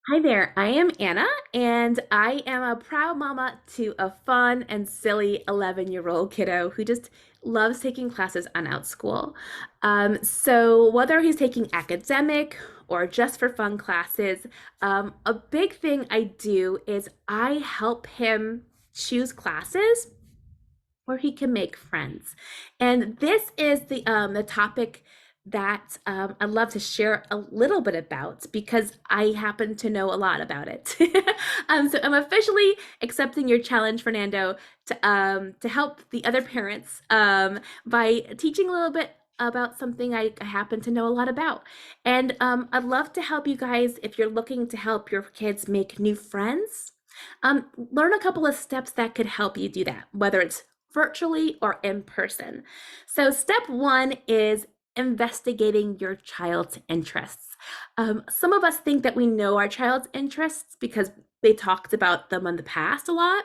Hi there, I am Anna, and I am a proud mama to a fun and silly 11-year-old kiddo who just loves taking classes on Outschool. So whether he's taking academic or just for fun classes, a big thing I do is I help him choose classes where he can make friends. And this is the topic that I'd love to share a little bit about because I happen to know a lot about it. So I'm officially accepting your challenge, Fernando, to help the other parents by teaching a little bit about something I happen to know a lot about. And I'd love to help you guys if you're looking to help your kids make new friends. Learn a couple of steps that could help you do that, whether it's virtually or in person. So, step one is investigating your child's interests. Some of us think that we know our child's interests because they talked about them in the past a lot,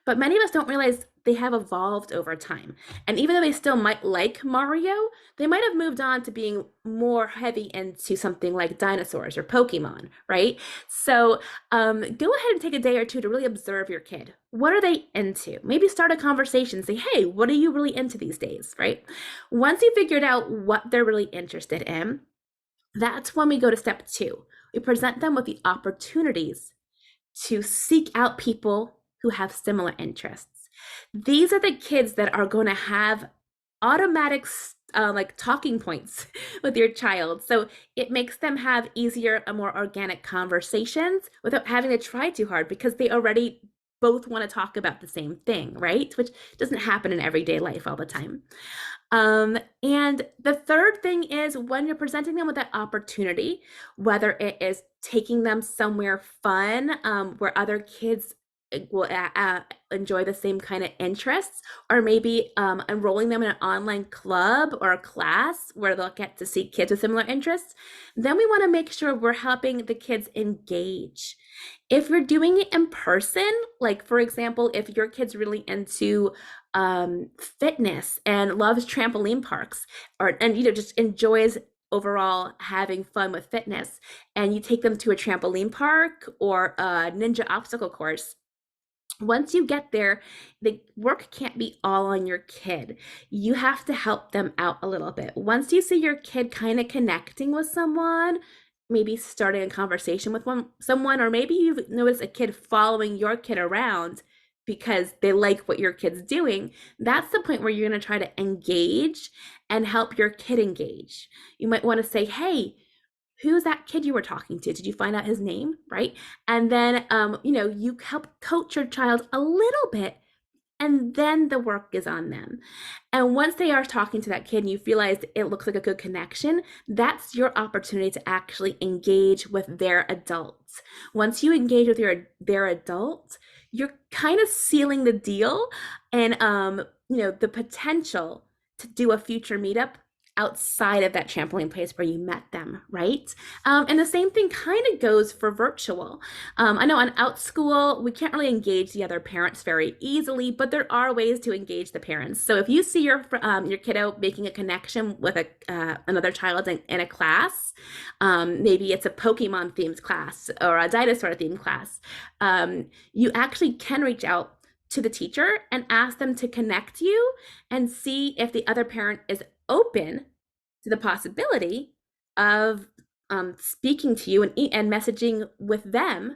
but many of us don't realize they have evolved over time. And even though they still might like Mario, they might have moved on to being more heavy into something like dinosaurs or Pokemon, right? So go ahead and take a day or two to really observe your kid. What are they into? Maybe start a conversation. Say, hey, what are you really into these days, right? Once you figured out what they're really interested in, that's when we go to step two. We present them with the opportunities to seek out people who have similar interests. These are the kids that are going to have automatic like talking points with your child. So it makes them have easier and more organic conversations without having to try too hard because they already both want to talk about the same thing, right? Which doesn't happen in everyday life all the time. And the third thing is when you're presenting them with that opportunity, whether it is taking them somewhere fun where other kids will enjoy the same kind of interests, or maybe enrolling them in an online club or a class where they'll get to see kids with similar interests, then we want to make sure we're helping the kids engage. If you're doing it in person, like for example, if your kid's really into fitness and loves trampoline parks, or and just enjoys overall having fun with fitness, and you take them to a trampoline park or a ninja obstacle course, once you get there, the work can't be all on your kid. You have to help them out a little bit. Once you see your kid kind of connecting with someone, maybe starting a conversation with someone, or maybe you've noticed a kid following your kid around because they like what your kid's doing, that's the point where you're going to try to engage and help your kid engage. You might want to say, hey, who's that kid you were talking to? Did you find out his name? Right. And then, you help coach your child a little bit, and then the work is on them. And once they are talking to that kid and you realize it looks like a good connection, that's your opportunity to actually engage with their adults. Once you engage with their adults, you're kind of sealing the deal and the potential to do a future meetup outside of that trampoline place where you met them, right? And the same thing kind of goes for virtual. I know on Outschool, we can't really engage the other parents very easily, but there are ways to engage the parents. So if you see your kiddo making a connection with another child in a class, maybe it's a Pokemon themed class or a dinosaur themed class, you actually can reach out to the teacher and ask them to connect you and see if the other parent is open to the possibility of speaking to you and messaging with them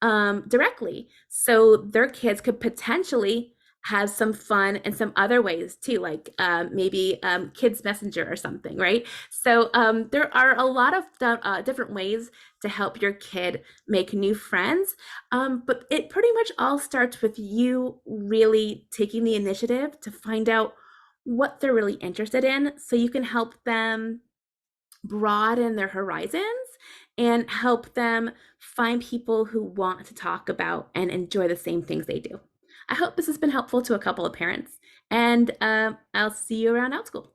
directly. So their kids could potentially have some fun in some other ways too, like maybe Kids Messenger or something, right? So there are a lot of different ways to help your kid make new friends. But it pretty much all starts with you really taking the initiative to find out what they're really interested in so you can help them broaden their horizons and help them find people who want to talk about and enjoy the same things they do. I hope this has been helpful to a couple of parents, and I'll see you around Outschool.